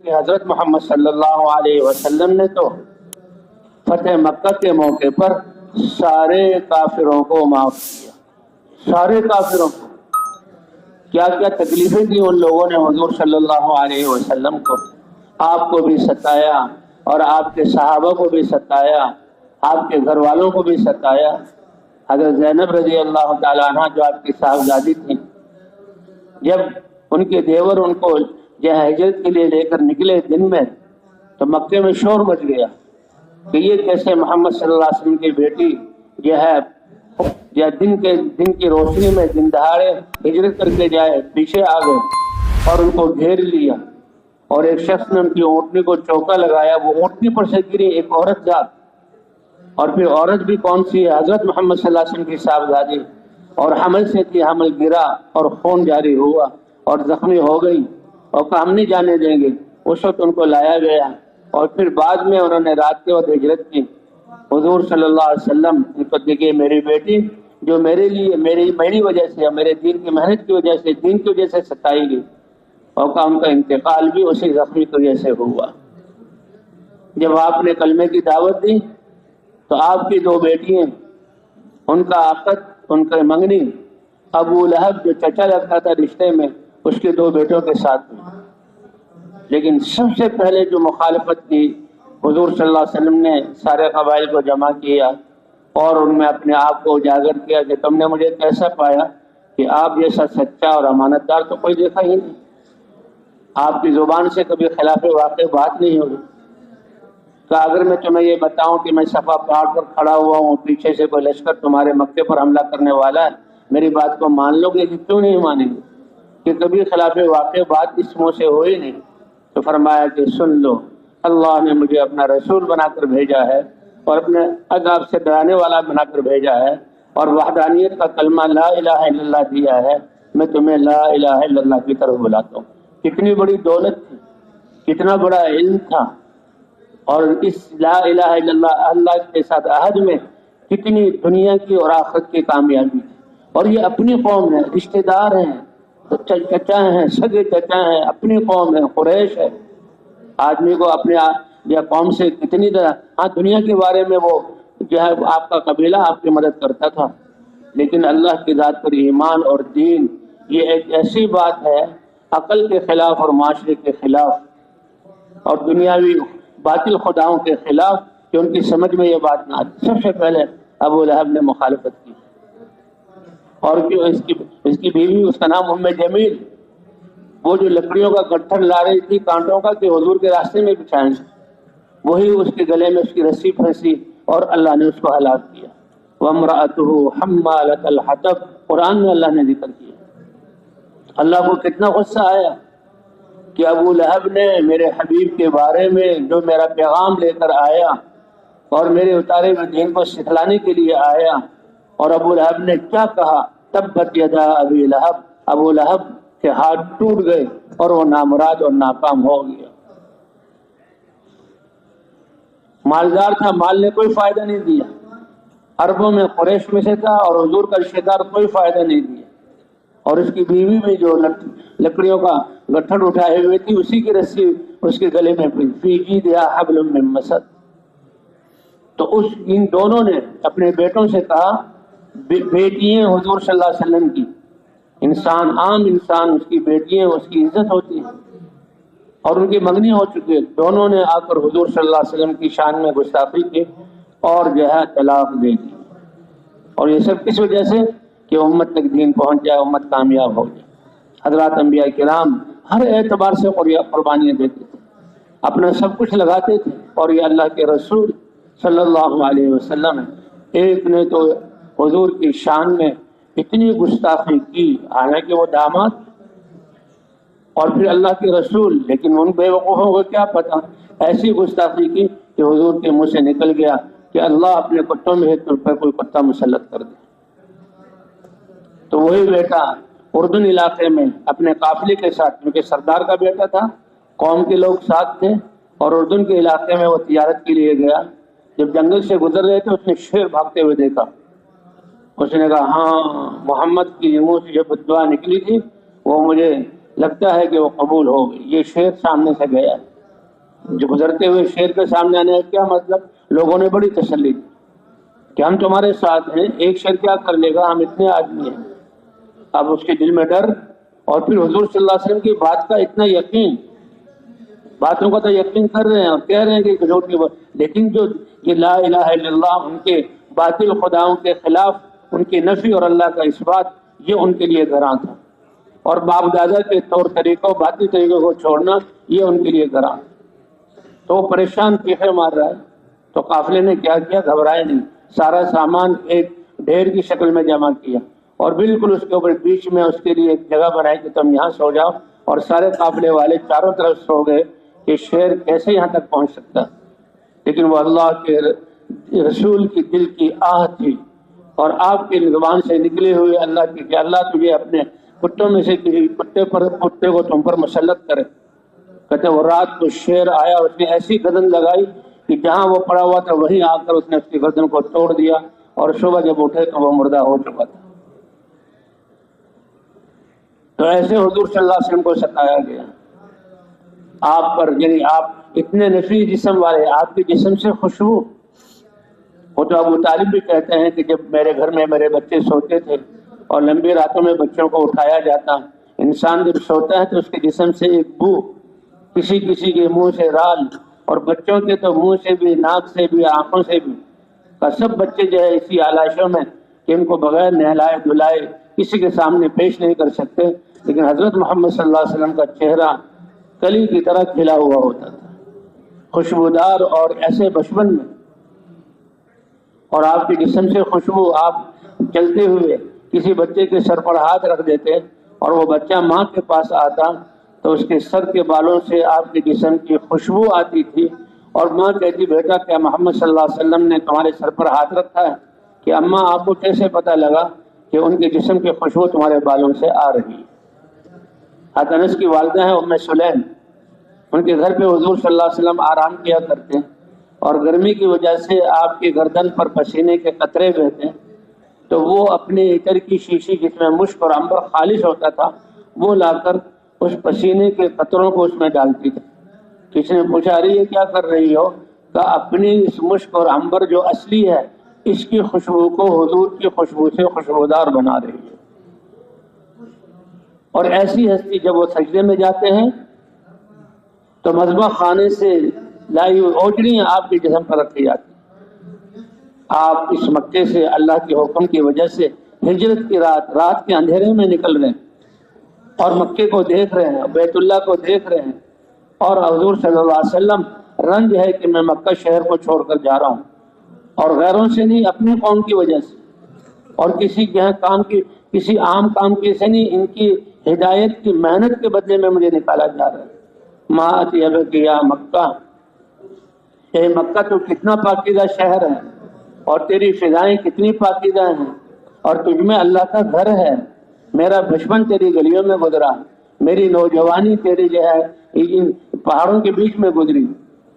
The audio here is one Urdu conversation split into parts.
کہ حضرت محمد صلی اللہ علیہ وسلم نے تو فتح مکہ کے موقع پر سارے کافروں کو معاف کیا، سارے کافروں کو۔ کیا کیا تکلیفیں دی ان لوگوں نے حضور صلی اللہ علیہ وسلم کو، آپ کو بھی ستایا اور آپ کے صحابہ کو بھی ستایا، آپ کے گھر والوں کو بھی ستایا۔ حضرت زینب رضی اللہ تعالیٰ عنہ جو آپ کی صاحبزادی تھیں، جب ان کے دیور ان کو ہجرت کے لیے لے کر نکلے دن میں، تو مکے میں شور مچ گیا کہ یہ کیسے محمد صلی اللہ علیہ وسلم کی بیٹی جو ہے دن کی روشنی میں دن دہاڑے ہجرت کر کے جائے۔ پیچھے آ گئے اور ان کو گھیر لیا، اور ایک شخص نے ان کی اونٹنی کو چوکا لگایا، وہ اونٹنی پر سے گری ایک عورت ذات، اور پھر عورت بھی کون سی ہے؟ حضرت محمد صلی اللہ علیہ وسلم کی صاحبزادی، اور حمل سے تھی، حمل گرا اور خون جاری ہوا اور زخمی ہو گئی، اور کہا ہم نہیں جانے دیں گے۔ اس وقت ان کو لایا گیا، اور پھر بعد میں انہوں نے رات کے وقت ہجرت کی۔ حضور صلی اللہ علیہ وسلم ان کو دیکھے میری بیٹی جو میرے لیے میری وجہ سے، میرے دین کی محنت کی وجہ سے، دین کی وجہ سے ستائی گئی، اور کہا ان کا انتقال بھی اسی زخمی کی وجہ سے ہوا۔ جب آپ نے کلمے کی دعوت دی تو آپ کی دو بیٹیاں، ان کا عقد، ان کا منگنی، ابو لہب جو چچا لگتا تھا رشتے میں، اس کے دو بیٹوں کے ساتھ میں۔ لیکن سب سے پہلے جو مخالفت کی، حضور صلی اللہ علیہ وسلم نے سارے قبائل کو جمع کیا اور ان میں اپنے آپ کو اجاگر کیا کہ تم نے مجھے کیسا پایا کہ آپ جیسا سچا اور امانت دار تو کوئی دیکھا ہی نہیں، آپ کی زبان سے کبھی خلاف واقع بات نہیں ہوئی۔ کہ اگر میں تمہیں یہ بتاؤں کہ میں صفا پہاڑ پر کھڑا ہوا ہوں، پیچھے سے کوئی لشکر تمہارے مکے پر حملہ کرنے والا ہے، میری بات کو مان لو گے کہ کیوں نہیں مانیں گے؟ کہ کبھی خلاف واقع بات اس منہ سے ہوئی نہیں۔ تو فرمایا کہ سن لو، اللہ نے مجھے اپنا رسول بنا کر بھیجا ہے اور اپنے عذاب سے ڈرانے والا بنا کر بھیجا ہے، اور وحدانیت کا کلمہ لا الہ الا اللہ دیا ہے، میں تمہیں لا الہ الا اللہ کی طرف بلاتا ہوں۔ کتنی بڑی دولت تھی، کتنا بڑا علم تھا، اور اس لا الہ الا اللہ اللہ کے ساتھ عہد میں کتنی دنیا کی اور آخرت کی کامیابی تھی۔ اور یہ اپنی قوم ہے، رشتہ دار ہیں، چچا ہیں، سگے چچا ہیں، اپنی قوم ہے، قریش ہے۔ آدمی کو اپنے یا قوم سے کتنی طرح، ہاں دنیا کے بارے میں وہ جو ہے آپ کا قبیلہ آپ کی مدد کرتا تھا، لیکن اللہ کی ذات پر ایمان اور دین یہ ایک ایسی بات ہے عقل کے خلاف اور معاشرے کے خلاف اور دنیاوی باطل خداؤں کے خلاف کہ ان کی سمجھ میں یہ بات نہ آتی۔ سب سے پہلے ابو لہب نے مخالفت کی، اور اس کی بیوی، اس کا نام ام جمیل، وہ جو لکڑیوں کا گٹھر لا رہی تھی کانٹوں کا کہ حضور کے راستے میں بچھائیں، وہی اس کے گلے میں اس کی رسی پھنسی اور اللہ نے اس کو ہلاک کیا۔ وَامْرَأَتُهُ حَمَّالَةَ الْحَطَبِ، قرآن میں اللہ نے ذکر کیا۔ اللہ کو کتنا غصہ آیا کہ ابو لہب نے میرے حبیب کے بارے میں جو میرا پیغام لے کر آیا اور میرے اتارے ہوئے دین کو سکھلانے کے لیے آیا، اور ابو لہب نے کیا کہا؟ تبت یدا ابی لہب، ابو لہب کے ہاتھ ٹوٹ گئے اور وہ نامراد اور ناکام ہو گیا۔ مالدار تھا، مال نے کوئی فائدہ نہیں دیا، عربوں میں قریش میں سے تھا اور حضور کا رشتہ دار، کوئی فائدہ نہیں دیا۔ اور اس کی بیوی بھی جو لکڑیوں کا گٹھڑ اٹھائے ہوئے تھی، اسی کی رسی اس کے گلے میں پڑی، فی جیدہا حبل من مسد۔ تو ان دونوں نے اپنے بیٹوں سے کہا، بیٹیاں حضور صلی اللہ علیہ وسلم کی، انسان، عام انسان، اس کی بیٹیاں، اس کی عزت ہوتی ہے، اور ان کی منگنی ہو چکی ہے۔ دونوں نے آ کر حضور صلی اللہ علیہ وسلم کی شان میں گستاخی کی اور جو ہے طلاق دے دی۔ اور یہ سب کس وجہ سے؟ کہ امت تک دین پہنچ جائے، امت کامیاب ہو جائے۔ حضرات انبیاء کرام ہر اعتبار سے قربانیاں دیتے تھے، اپنا سب کچھ لگاتے تھے، اور یہ اللہ کے رسول صلی اللہ علیہ وسلم ایک نے تو حضور کی شان میں اتنی گستاخی کی، حالانکہ وہ داماد اور پھر اللہ کے رسول، لیکن ان بے وقوفوں کو کیا پتا، ایسی گستاخی کی کہ حضور کے منہ سے نکل گیا کہ اللہ اپنے کتوں میں تم پر کوئی کتا مسلط کر دے۔ تو وہی بیٹا اردن علاقے میں اپنے قافلے کے ساتھ، کیونکہ سردار کا بیٹا تھا، قوم کے لوگ ساتھ تھے، اور اردن کے علاقے میں وہ تجارت کے لیے گیا۔ جب جنگل سے گزر رہے تھے، اس نے شیر بھاگتے ہوئے دیکھا۔ اس نے کہا ہاں، محمد کی منہ سے جو بددعا نکلی تھی وہ مجھے لگتا ہے کہ وہ قبول ہو گئی۔ یہ شیر سامنے سے گیا، جو گزرتے ہوئے شیر کے سامنے آنے کا کیا مطلب؟ لوگوں نے بڑی تسلی دی کہ ہم تمہارے ساتھ ہیں، ایک شیر کیا کر لے گا، ہم اتنے آدمی ہیں۔ اب اس کے دل میں ڈر، اور پھر حضور صلی اللہ علیہ وسلم کی بات کا اتنا یقین، باتوں کا تو یقین کر رہے ہیں اور کہہ رہے ہیں کہ جھوٹ کی بات، لیکن جو یہ لا الہ الا اللہ، ان کے باطل خداؤں کے خلاف ان کی نفی اور اللہ کا اثبات، یہ ان کے لیے گراں تھا، اور باپ دادا کے طور طریقوں باطل طریقوں کو چھوڑنا یہ ان کے لیے گراں۔ تو وہ پریشان چیخے مار رہا ہے، تو قافلے نے کیا کیا؟ گھبرائے نہیں، سارا سامان ایک ڈھیر کی شکل میں جمع کیا اور بالکل اس کے اوپر بیچ میں اس کے لیے ایک جگہ بنائی کہ تم یہاں سو جاؤ، اور سارے قافلے والے چاروں طرف سو گئے کہ شیر کیسے یہاں تک پہنچ سکتا۔ لیکن وہ اللہ کے رسول کی دل کی آہ تھی، اور آپ کی زبان سے نکلے ہوئے اللہ کی کہ اللہ تجھے اپنے کتوں میں سے کسی کتے کو تم پر مسلط کرے۔ کہتے وہ رات کو شیر آیا، اس نے ایسی گردن لگائی کہ جہاں وہ پڑا ہوا تھا وہیں آ کر اس نے اس کی گردن کو توڑ دیا، اور صبح جب اٹھے تو وہ مردہ ہو چکا تھا۔ تو ایسے حضور صلی اللہ علیہ وسلم کو ستایا گیا آپ پر، یعنی آپ اتنے نفی جسم والے، آپ کے جسم سے خوشبو۔ وہ تو ابو طالب بھی کہتے ہیں کہ جب میرے گھر میں میرے بچے سوتے تھے اور لمبی راتوں میں بچوں کو اٹھایا جاتا، انسان جب سوتا ہے تو اس کے جسم سے ایک بو، کسی کسی کے منہ سے رال، اور بچوں کے تو منہ سے بھی، ناک سے بھی، آنکھوں سے بھی، سب بچے جو ہے اسی آلائشوں میں کہ ان کو بغیر نہلائے دھلائے کسی کے سامنے پیش نہیں کر سکتے، لیکن حضرت محمد صلی اللہ علیہ وسلم کا چہرہ کلی کی طرح کھلا ہوا ہوتا تھا، خوشبودار اور ایسے بچپن میں، اور آپ کے جسم سے خوشبو، آپ چلتے ہوئے کسی بچے کے سر پر ہاتھ رکھ دیتے اور وہ بچہ ماں کے پاس آتا تو اس کے سر کے بالوں سے آپ کے جسم کی خوشبو آتی تھی، اور ماں کہتی بیٹا کیا محمد صلی اللہ علیہ وسلم نے تمہارے سر پر ہاتھ رکھا ہے؟ کہ اماں آپ کو کیسے پتہ لگا کہ ان کے جسم کی خوشبو تمہارے بالوں سے آ رہی ہے؟ انس کی والدہ ہیں ام سلیم، ان کے گھر پہ حضور صلی اللہ علیہ وسلم آرام کیا کرتے، اور گرمی کی وجہ سے آپ کی گردن پر پسینے کے قطرے بہتے، تو وہ اپنے عطر کی شیشی جس میں مشک اور عنبر خالص ہوتا تھا وہ لا کر اس پسینے کے قطروں کو اس میں ڈالتی تھی۔ کسی نے پوچھا رہی ہے کیا کر رہی ہو؟ کہ اپنی اس مشک اور عنبر جو اصلی ہے اس کی خوشبو کو حضور کی خوشبو سے خوشبودار بنا رہی ہے۔ اور ایسی ہستی جب وہ سجدے میں جاتے ہیں تو مذبح خانے سے لائی ہوئی اوجڑیاں آپ کے جسم پر رکھی جاتی ہیں۔ آپ اس مکے سے اللہ کے حکم کی وجہ سے ہجرت کی رات کے اندھیرے میں نکل رہے ہیں اور مکے کو دیکھ رہے ہیں، بیت اللہ کو دیکھ رہے ہیں، اور حضور صلی اللہ علیہ وسلم رنج ہے کہ میں مکہ شہر کو چھوڑ کر جا رہا ہوں، اور غیروں سے نہیں، اپنے قوم کی وجہ سے، اور کسی عام کام کی سے نہیں، ان کی ہدایت کی محنت کے بدلے میں مجھے نکالا جا رہا ہے۔ ما اطیبک یا مکہ، اے مکہ تو کتنا پاکیزہ شہر ہے، اور تیری فضائیں کتنی پاکیزہ ہیں، اور تجھ میں اللہ کا گھر ہے۔ میرا بچپن تیری گلیوں میں گزرا، میری نوجوانی تیری جو ہے ان پہاڑوں کے بیچ میں گزری،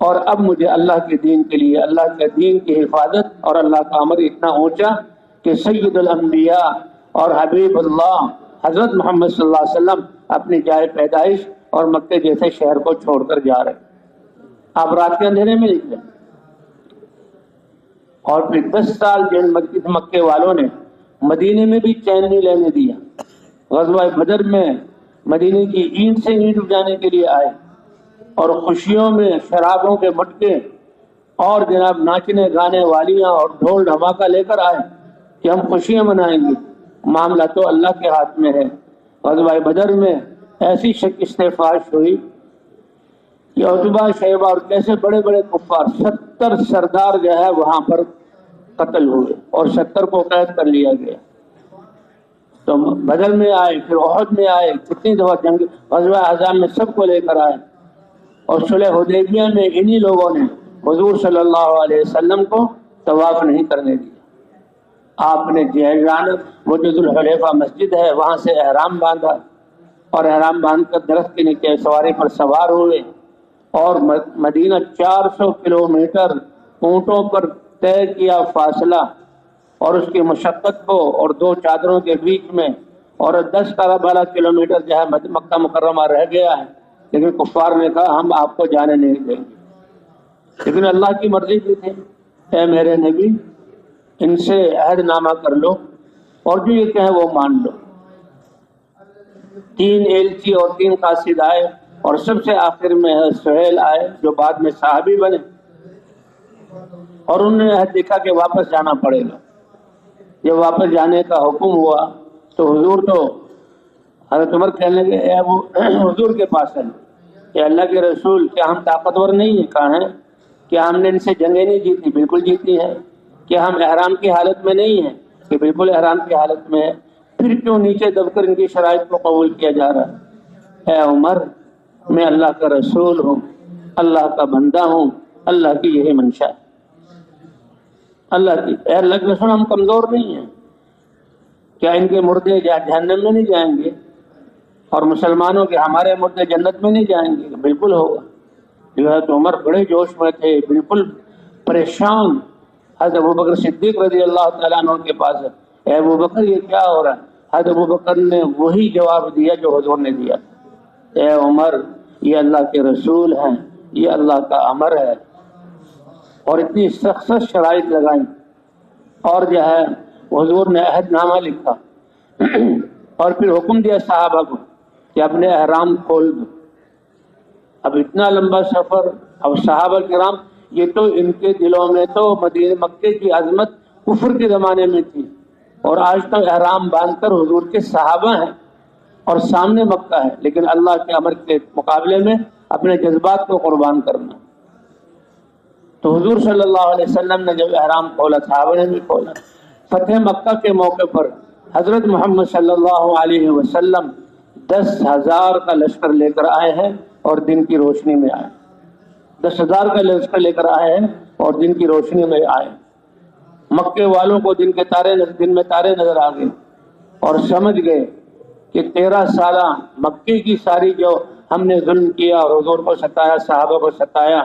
اور اب مجھے اللہ کے دین کے لیے، اللہ کے دین کی حفاظت اور اللہ کا امر اتنا اونچا کہ سید الانبیاء اور حبیب اللہ حضرت محمد صلی اللہ علیہ وسلم اپنی جائے پیدائش اور مکے جیسے شہر کو چھوڑ کر جا رہے۔ آپ رات کے اندھیرے میں نکلے، اور پھر 10 سال جن مکے والوں نے مدینے میں بھی چین نہیں لینے دیا۔ غزوہ بدر میں مدینے کی اینٹ سے اینٹ اٹھانے کے لیے آئے، اور خوشیوں میں شرابوں کے مٹکے اور جناب ناچنے گانے والیاں اور ڈھول دھماکہ لے کر آئے کہ ہم خوشیاں منائیں گے۔ معاملہ تو اللہ کے ہاتھ میں ہے۔ غزوہ بدر میں ایسی شکست فاش ہوئی کہ عتبہ شیبہ اور کیسے بڑے بڑے کفار 70 سردار جو ہے وہاں پر قتل ہوئے، اور 70 کو قید کر لیا گیا۔ تو بدر میں آئے، پھر احد میں آئے، کتنی دفعہ جنگ، غزوہ احزاب میں سب کو لے کر آئے، اور صلح حدیبیہ میں انہی لوگوں نے حضور صلی اللہ علیہ وسلم کو طواف نہیں کرنے دیا۔ آپ نے جہیزان، وہ جو ذوالحلیفہ مسجد ہے وہاں سے احرام باندھا، اور احرام باندھ کر درخت کے نیچے سواری پر سوار ہوئے، اور مدینہ 400 کلومیٹر اونٹوں پر طے کیا فاصلہ، اور اس کی مشقت کو، اور 2 چادروں کے بیچ میں، اور 10 12 کلومیٹر جو ہے مکہ مکرمہ رہ گیا ہے، لیکن کفار نے کہا ہم آپ کو جانے نہیں دیں گے. لیکن اللہ کی مرضی بھی تھی، اے میرے نبی ان سے عہد نامہ کر لو اور جو یہ کہیں وہ مان لو. 3 ایلچی اور 3 قاصد آئے اور سب سے آخر میں سہیل آئے جو بعد میں صحابی بنے، اور انہوں نے عہد دیکھا کہ واپس جانا پڑے گا. جب واپس جانے کا حکم ہوا تو حضور تو حضرت عمر کہنے لگے اے وہ حضور کے پاس ہے کہ اللہ کے رسول کیا ہم طاقتور نہیں ہیں؟ کہاں ہیں؟ کیا ہم نے ان سے جنگیں نہیں جیتی؟ بالکل جیتی ہیں. کیا ہم احرام کی حالت میں نہیں ہیں؟ کہ بالکل احرام کی حالت میں ہے. پھر کیوں نیچے دب کر ان کی شرائط کو قبول کیا جا رہا ہے؟ اے عمر میں اللہ کا رسول ہوں، اللہ کا بندہ ہوں، اللہ کی یہی منشا ہے. اللہ کی اے اللہ کے رسول ہم کمزور نہیں ہیں. کیا ان کے مردے جہنم میں نہیں جائیں گے اور مسلمانوں کے ہمارے مردے جنت میں نہیں جائیں گے؟ بالکل ہوگا. حضرت عمر بڑے جوش میں تھے، بالکل پریشان. حضرت ابوبکر صدیق رضی اللہ تعالیٰ عنہ کے پاس ہے، اے ابوبکر یہ کیا ہو رہا ہے؟ حضرت ابوبکر نے وہی جواب دیا جو حضور نے دیا، اے عمر یہ اللہ کے رسول ہیں، یہ اللہ کا امر ہے. اور اتنی سخت شرائط لگائیں اور جو ہے حضور نے عہد نامہ لکھا اور پھر حکم دیا صحابہ کو کہ اپنے احرام کھول دو. اب اتنا لمبا سفر، اب صحابہ کرام یہ تو ان کے دلوں میں تو مدینہ مکے کی عظمت کفر کے زمانے میں تھی، اور آج تک احرام باندھ کر حضور کے صحابہ ہیں اور سامنے مکہ ہے، لیکن اللہ کے امر کے مقابلے میں اپنے جذبات کو قربان کرنا. تو حضور صلی اللہ علیہ وسلم نے جب احرام کھولا، صحابہ نے بھی کھولا. فتح مکہ کے موقع پر حضرت محمد صلی اللہ علیہ وسلم 10,000 کا لشکر لے کر آئے ہیں اور دن کی روشنی میں آئے. 10,000 کا لشکر لے کر آئے ہیں اور دن کی روشنی میں آئے. مکے والوں کو دن میں تارے نظر آ گئے اور سمجھ گئے کہ 13 سالہ مکے کی ساری جو ہم نے ظلم کیا اور حضور کو ستایا، صحابہ کو ستایا،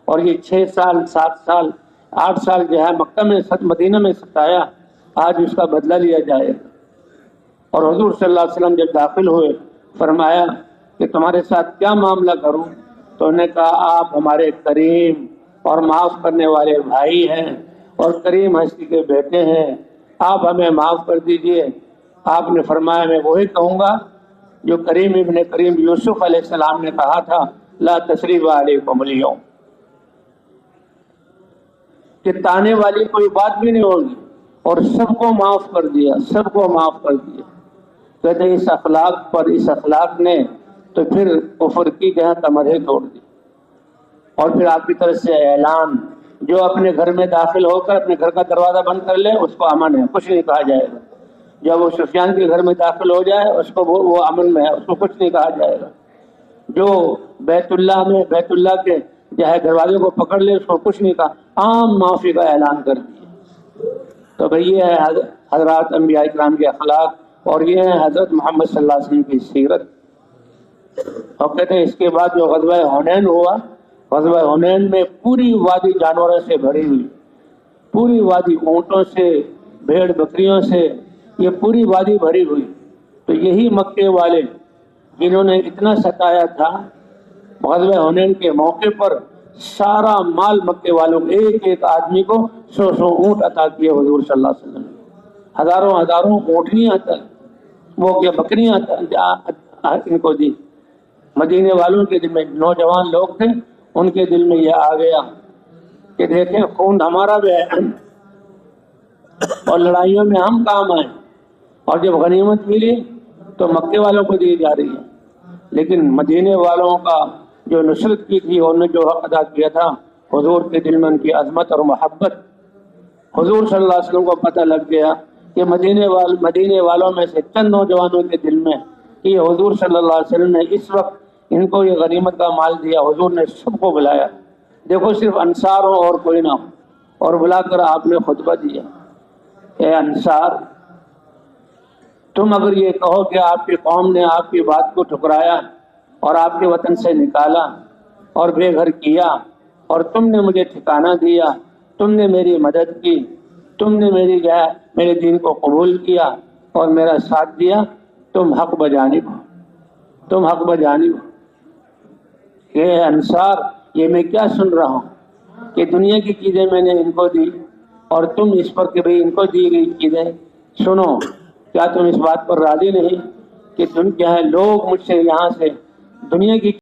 اور یہ 6 سال 7 سال 8 سال جو ہے مکہ میں مدینہ میں ستایا، آج اس کا بدلہ لیا جائے گا. اور حضور صلی اللہ علیہ وسلم جب داخل ہوئے فرمایا کہ تمہارے ساتھ کیا معاملہ کروں؟ تو انہوں نے کہا آپ ہمارے کریم اور معاف کرنے والے بھائی ہیں اور کریم ہستی کے بیٹے ہیں، آپ ہمیں معاف کر دیجئے. آپ نے فرمایا میں وہی کہوں گا جو کریم ابن کریم یوسف علیہ السلام نے کہا تھا، لا تثریب علیکم اليوم، کہ تانے والی کوئی بات بھی نہیں ہوگی، اور سب کو معاف کر دیا، سب کو معاف کر دیا. کہتے ہیں اس اخلاق نے تو پھر کفر کی جہاں کمریں توڑ دی. اور پھر آپ کی طرف سے اعلان، جو اپنے گھر میں داخل ہو کر اپنے گھر کا دروازہ بند کر لے اس کو امن ہے، کچھ نہیں کہا جائے گا. جب وہ سفیان کے گھر میں داخل ہو جائے اس کو وہ امن میں ہے، اس کو کچھ نہیں کہا جائے گا. جو بیت اللہ کے جو ہے دروازے کو پکڑ لے اس کو کچھ نہیں کہا، عام معافی کا اعلان کر دیا. تو بھئی یہ ہے حضرات انبیاء کرام کے اخلاق، اور یہ ہے حضرت محمد صلی اللہ علیہ وسلم کی سیرت. اور کہتے ہیں اس کے بعد جو غزوہ حنین ہوا، غزوہ حنین میں پوری وادی جانوروں سے بھری ہوئی، پوری وادی اونٹوں سے، بھیڑ بکریوں سے، یہ پوری وادی بھری ہوئی. تو یہی مکے والے جنہوں نے اتنا ستایا تھا، غزوہ حنین کے موقع پر سارا مال مکے والوں کو، ایک ایک آدمی کو 100 اونٹ عطا کیے حضور صلی اللہ علیہ وسلم. ہزاروں اونٹنیاں وہ کیا بکریاں ان کو دی. مدینے والوں کے دل میں، نوجوان لوگ تھے ان کے دل میں یہ آ گیا کہ دیکھیں خون ہمارا بھی ہے اور لڑائیوں میں ہم کام آئے، اور جب غنیمت ملی تو مکے والوں کو دی جا رہی ہے. لیکن مدینے والوں کا جو نصرت کی تھی، انہوں نے جو حق ادا کیا تھا، حضور کے دل میں ان کی عظمت اور محبت. حضور صلی اللہ علیہ وسلم کو پتہ لگ گیا کہ مدینے والوں میں سے چند نوجوانوں کے دل میں کہ یہ حضور صلی اللہ علیہ وسلم نے اس وقت ان کو یہ غنیمت کا مال دیا. حضور نے سب کو بلایا، دیکھو صرف انصار ہو اور کوئی نہ ہو، اور بلا کر آپ نے خطبہ دیا، اے انصار تم اگر یہ کہو کہ آپ کی قوم نے آپ کی بات کو ٹھکرایا اور آپ کے وطن سے نکالا اور بے گھر کیا، اور تم نے مجھے ٹھکانہ دیا، تم نے میری مدد کی، تم نے میرے دین کو قبول کیا اور میرا ساتھ دیا، تم حق بجانب ہو، تم حق بجانب ہو. کہ انصار یہ میں کیا سن رہا ہوں کہ دنیا کی چیزیں میں نے ان کو دی اور تم اس پر کہ بھئی ان کو دی گئی چیزیں سنو، کیا تم اس بات پر راضی نہیں کہ تم کیا ہے لوگ مجھ سے یہاں سے دنیا کی